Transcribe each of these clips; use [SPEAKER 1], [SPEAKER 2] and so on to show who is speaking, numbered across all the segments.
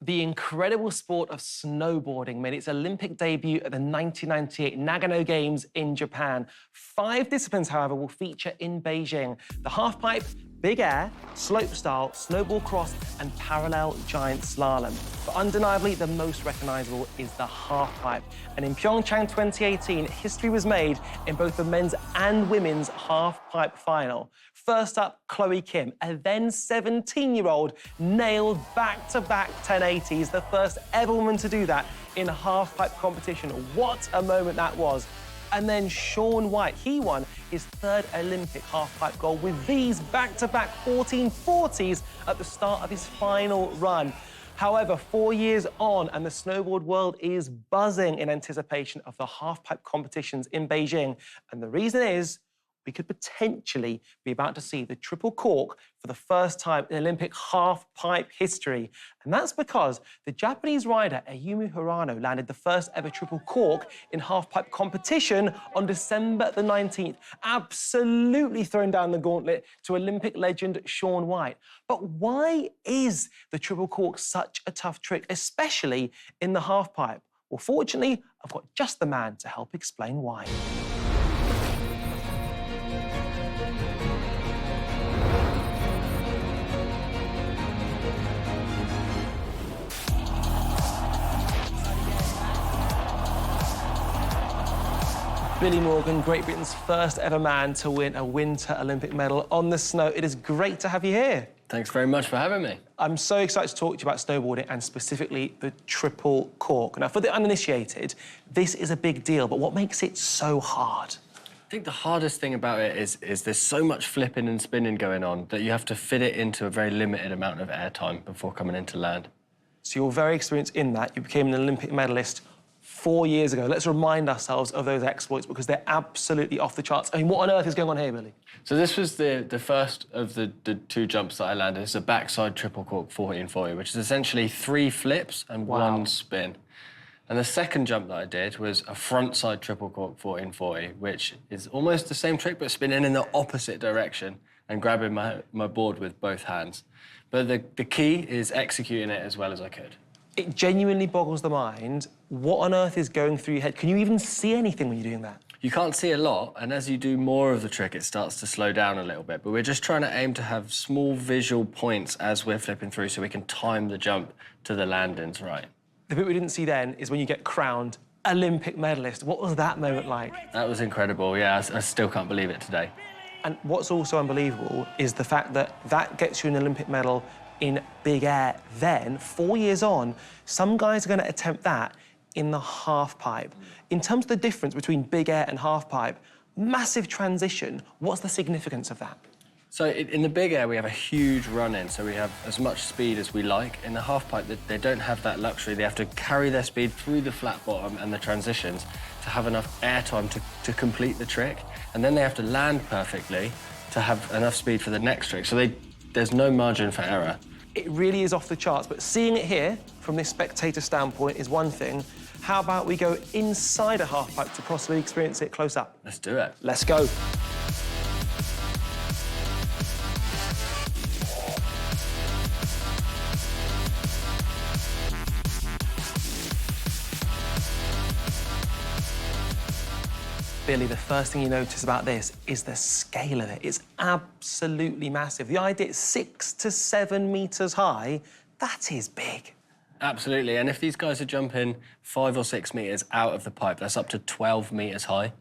[SPEAKER 1] The incredible sport of snowboarding made its Olympic debut at the 1998 Nagano Games in Japan. 5 disciplines, however, will feature in Beijing: the halfpipe, big air, slopestyle, snowboard cross, and parallel giant slalom. But undeniably, the most recognisable is the halfpipe. And in Pyeongchang 2018, history was made in both the men's and women's halfpipe final. First up, Chloe Kim, a then 17-year-old, nailed back-to-back 1080s, the first ever woman to do that in a halfpipe competition. What a moment that was. And then Shaun White, he won his 3rd Olympic halfpipe gold with these back-to-back 1440s at the start of his final run. However, 4 years on, and the snowboard world is buzzing in anticipation of the halfpipe competitions in Beijing. And the reason is, we could potentially be about to see the triple cork for the first time in Olympic halfpipe history. And that's because the Japanese rider Ayumu Hirano landed the first ever triple cork in halfpipe competition on December the 19th, absolutely throwing down the gauntlet to Olympic legend Shaun White. But why is the triple cork such a tough trick, especially in the halfpipe? Well, fortunately, I've got just the man to help explain why. Billy Morgan, Great Britain's first ever man to win a Winter Olympic medal on the snow. It is great to have you here.
[SPEAKER 2] Thanks very much for having me.
[SPEAKER 1] I'm so excited to talk to you about snowboarding and specifically the triple cork. Now, for the uninitiated, this is a big deal, but what makes it so hard?
[SPEAKER 2] I think the hardest thing about it is there's so much flipping and spinning going on that you have to fit it into a very limited amount of airtime before coming into land.
[SPEAKER 1] So you're very experienced in that. You became an Olympic medalist 4 years ago. Let's remind ourselves of those exploits because they're absolutely off the charts. I mean, what on earth is going on here, Billy?
[SPEAKER 2] So this was the first of the 2 jumps that I landed. It's a backside triple cork 1440, which is essentially 3 flips and 1 spin. And the second jump that I did was a frontside triple cork 1440, which is almost the same trick, but spinning in the opposite direction and grabbing my board with both hands. But the key is executing it as well as I could.
[SPEAKER 1] It genuinely boggles the mind. What on earth is going through your head? Can you even see anything when you're doing that?
[SPEAKER 2] You can't see a lot, and as you do more of the trick, it starts to slow down a little bit. But we're just trying to aim to have small visual points as we're flipping through so we can time the jump to the landings right.
[SPEAKER 1] The bit we didn't see then is when you get crowned Olympic medalist. What was that moment like?
[SPEAKER 2] That was incredible, yeah. I still can't believe it today.
[SPEAKER 1] And what's also unbelievable is the fact that that gets you an Olympic medal in big air. Then, 4 years on, some guys are going to attempt that in the halfpipe. In terms of the difference between big air and halfpipe, massive transition. What's the significance of that?
[SPEAKER 2] So in the big air, we have a huge run-in, so we have as much speed as we like. In the halfpipe, they don't have that luxury. They have to carry their speed through the flat bottom and the transitions to have enough airtime to complete the trick. And then they have to land perfectly to have enough speed for the next trick. So there's no margin for error.
[SPEAKER 1] It really is off the charts, but seeing it here from this spectator standpoint is one thing. How about we go inside a halfpipe to possibly experience it close up?
[SPEAKER 2] Let's do it.
[SPEAKER 1] Let's go. Billy, the first thing you notice about this is the scale of it. It's absolutely massive. The idea is 6 to 7 metres high. That is big.
[SPEAKER 2] Absolutely, and if these guys are jumping 5 or 6 metres out of the pipe, that's up to 12 metres high.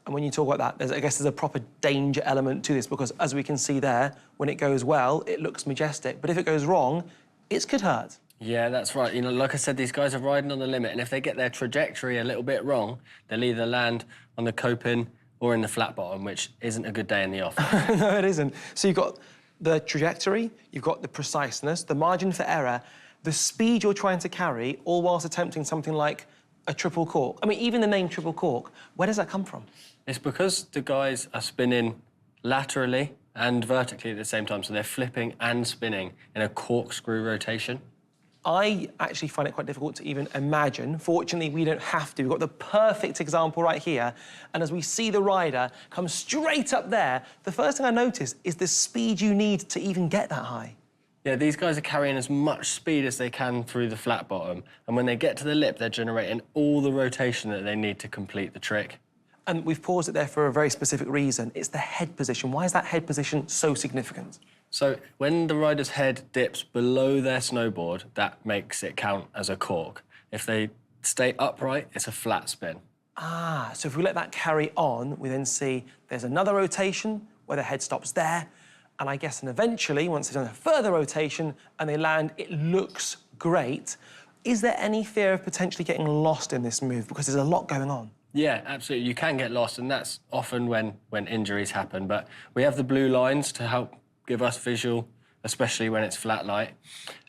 [SPEAKER 1] And when you talk about that, I guess there's a proper danger element to this because, as we can see there, when it goes well, it looks majestic. But if it goes wrong, it could hurt.
[SPEAKER 2] Yeah, that's right. You know, like I said, these guys are riding on the limit, and if they get their trajectory a little bit wrong, they'll either land on the coping or in the flat bottom, which isn't a good day in the office.
[SPEAKER 1] No, it isn't. So you've got the trajectory, you've got the preciseness, the margin for error, the speed you're trying to carry, all whilst attempting something like a triple cork. I mean, even the name triple cork, where does that come from?
[SPEAKER 2] It's because the guys are spinning laterally and vertically at the same time, so they're flipping and spinning in a corkscrew rotation.
[SPEAKER 1] I actually find it quite difficult to even imagine. Fortunately, we don't have to. We've got the perfect example right here. And as we see the rider come straight up there, the first thing I notice is the speed you need to even get that high.
[SPEAKER 2] Yeah, these guys are carrying as much speed as they can through the flat bottom. And when they get to the lip, they're generating all the rotation that they need to complete the trick.
[SPEAKER 1] And we've paused it there for a very specific reason. It's the head position. Why is that head position so significant?
[SPEAKER 2] So when the rider's head dips below their snowboard, that makes it count as a cork. If they stay upright, it's a flat spin.
[SPEAKER 1] Ah, so if we let that carry on, we then see there's another rotation where the head stops there, and I guess, and eventually, once they've done a further rotation and they land, it looks great. Is there any fear of potentially getting lost in this move? Because there's a lot going on.
[SPEAKER 2] Yeah, absolutely. You can get lost, and that's often when injuries happen. But we have the blue lines to help give us visual, especially when it's flat light.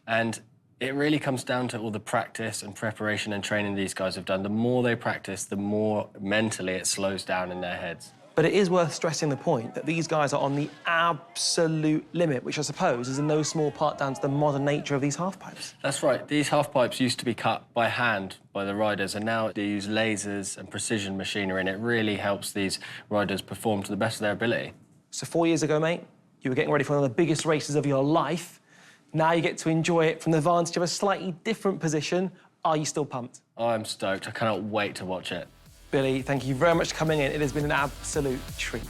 [SPEAKER 2] And it really comes down to all the practice and preparation and training these guys have done. The more they practice, the more mentally it slows down in their heads.
[SPEAKER 1] But it is worth stressing the point that these guys are on the absolute limit, which I suppose is in no small part down to the modern nature of these halfpipes.
[SPEAKER 2] That's right. These halfpipes used to be cut by hand by the riders, and now they use lasers and precision machinery, and it really helps these riders perform to the best of their ability.
[SPEAKER 1] So 4 years ago, mate, you were getting ready for one of the biggest races of your life. Now you get to enjoy it from the advantage of a slightly different position. Are you still pumped?
[SPEAKER 2] I'm stoked. I cannot wait to watch it.
[SPEAKER 1] Billy, thank you very much for coming in. It has been an absolute treat.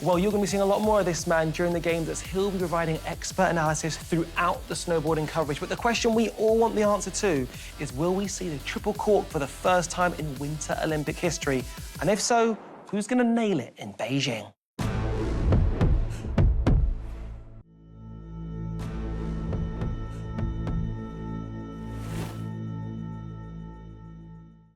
[SPEAKER 1] Well, you're going to be seeing a lot more of this man during the games, as he'll be providing expert analysis throughout the snowboarding coverage. But the question we all want the answer to is, will we see the triple cork for the first time in Winter Olympic history? And if so, who's going to nail it in Beijing?